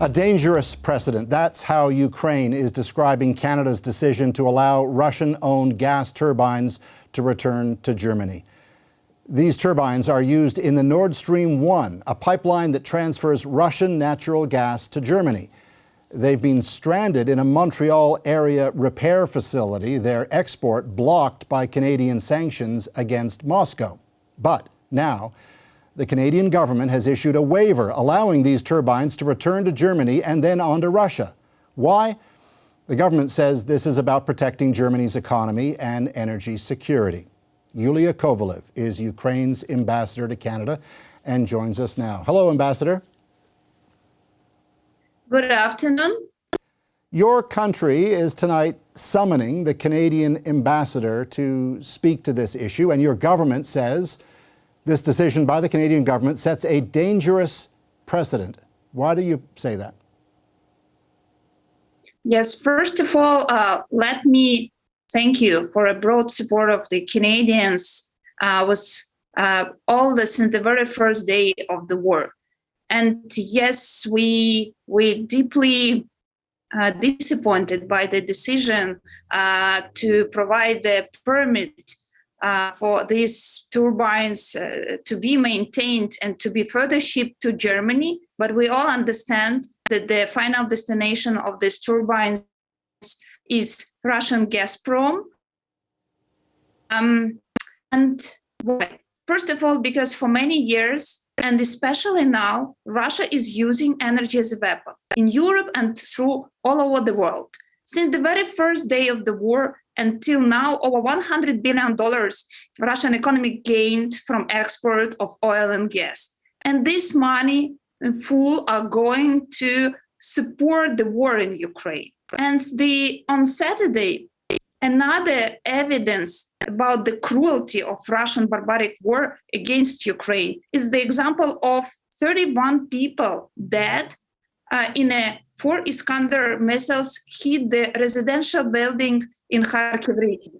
A dangerous precedent. That's how Ukraine is describing Canada's decision to allow Russian-owned gas turbines to return to Germany. These turbines are used in the Nord Stream 1, a pipeline that transfers Russian natural gas to Germany. They've been stranded in a Montreal area repair facility, their export blocked by Canadian sanctions against Moscow. But now, the Canadian government has issued a waiver allowing these turbines to return to Germany and then on to Russia. Why? The government says this is about protecting Germany's economy and energy security. Yulia Kovaliv is Ukraine's ambassador to Canada and joins us now. Hello, Ambassador. Good afternoon. Your country is tonight summoning the Canadian ambassador to speak to this issue, and your government says this decision by the Canadian government sets a dangerous precedent. Why do you say that? Yes, first of all, let me thank you for a broad support of the Canadians since the very first day of the war. And yes, we deeply disappointed by the decision to provide the permit for these turbines to be maintained and to be further shipped to Germany. But we all understand that the final destination of these turbines is Russian Gazprom. And why? First of all, because for many years, and especially now, Russia is using energy as a weapon in Europe and through all over the world. Since the very first day of the war until now, over $100 billion Russian economy gained from export of oil and gas. And this money in full are going to support the war in Ukraine. And on Saturday, another evidence about the cruelty of Russian barbaric war against Ukraine is the example of 31 people dead in 4 Iskander missiles hit the residential building in Kharkiv region.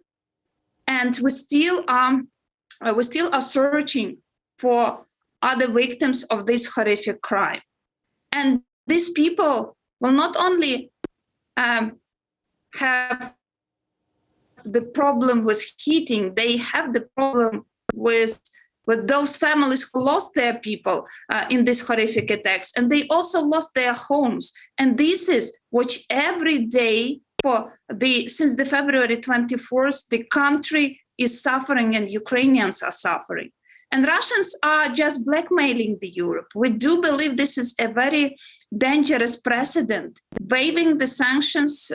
And we still are searching for other victims of this horrific crime. And these people will not only have the problem with heating, they have the problem with those families who lost their people in these horrific attacks, and they also lost their homes. And this is what every day since the February 24th, the country is suffering and Ukrainians are suffering. And Russians are just blackmailing the Europe. We do believe this is a very dangerous precedent, waiving the sanctions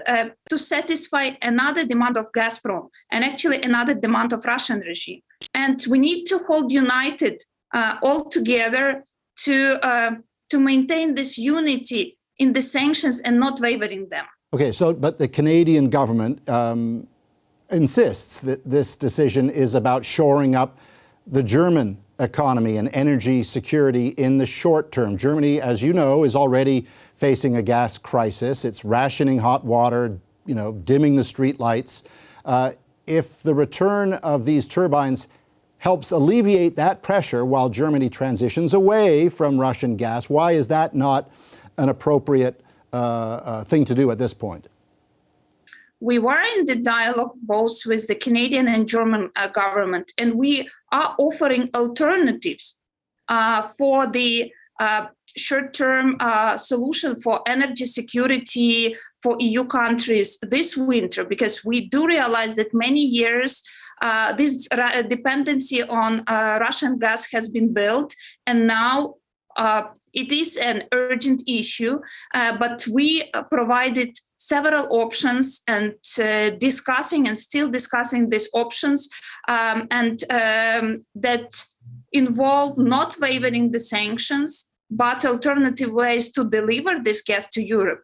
to satisfy another demand of Gazprom and actually another demand of Russian regime. And we need to hold united all together to maintain this unity in the sanctions and not wavering them. Okay, but the Canadian government insists that this decision is about shoring up the German economy and energy security in the short term. Germany, as you know, is already facing a gas crisis. It's rationing hot water, dimming the street lights. If the return of these turbines helps alleviate that pressure while Germany transitions away from Russian gas, why is that not an appropriate thing to do at this point? We were in the dialogue both with the Canadian and German government, and we are offering alternatives for the short-term solution for energy security for EU countries this winter, because we do realize that many years this dependency on Russian gas has been built, and now it is an urgent issue, but we provided several options and still discussing these options that involve not waiving the sanctions, but alternative ways to deliver this gas to Europe.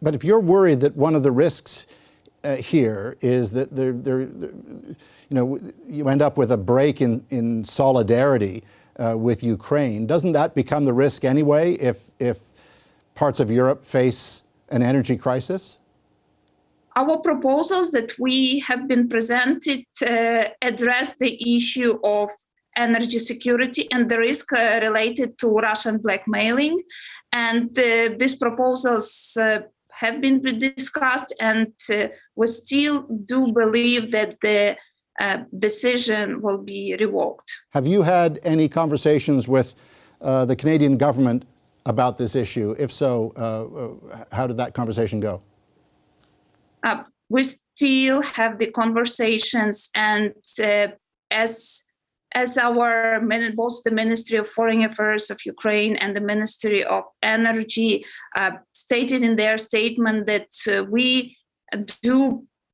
But if you're worried that one of the risks here is that you end up with a break in solidarity with Ukraine, doesn't that become the risk anyway if parts of Europe face an energy crisis? Our proposals that we have been presented address the issue of energy security and the risk related to Russian blackmailing. And these proposals have been discussed, and we still do believe that the decision will be revoked. Have you had any conversations with the Canadian government about this issue? If so, how did that conversation go? We still have the conversations, and as our both the Ministry of Foreign Affairs of Ukraine and the Ministry of Energy stated in their statement that we do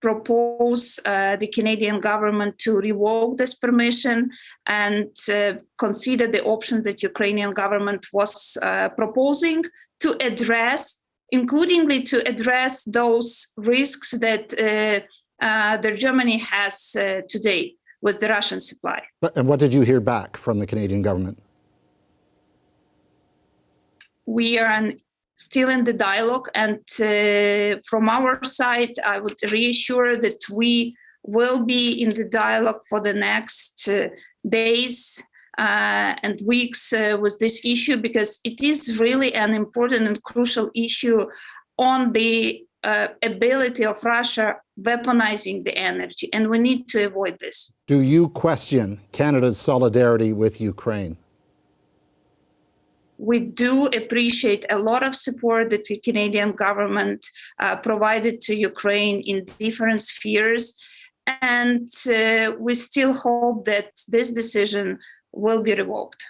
propose the Canadian government to revoke this permission and consider the options that Ukrainian government was proposing to address, including to address those risks that Germany has today with the Russian supply. And what did you hear back from the Canadian government? We are still in the dialogue, and from our side, I would reassure that we will be in the dialogue for the next days and weeks with this issue, because it is really an important and crucial issue on the ability of Russia weaponizing the energy, and we need to avoid this. Do you question Canada's solidarity with Ukraine? We do appreciate a lot of support that the Canadian government provided to Ukraine in different spheres, and we still hope that this decision will be revoked.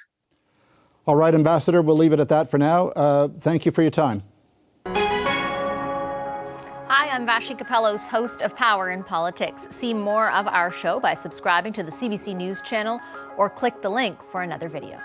All right, Ambassador, we'll leave it at that for now. Thank you for your time. Hi, I'm Vashi Capellos, host of Power in Politics. See more of our show by subscribing to the CBC News channel or click the link for another video.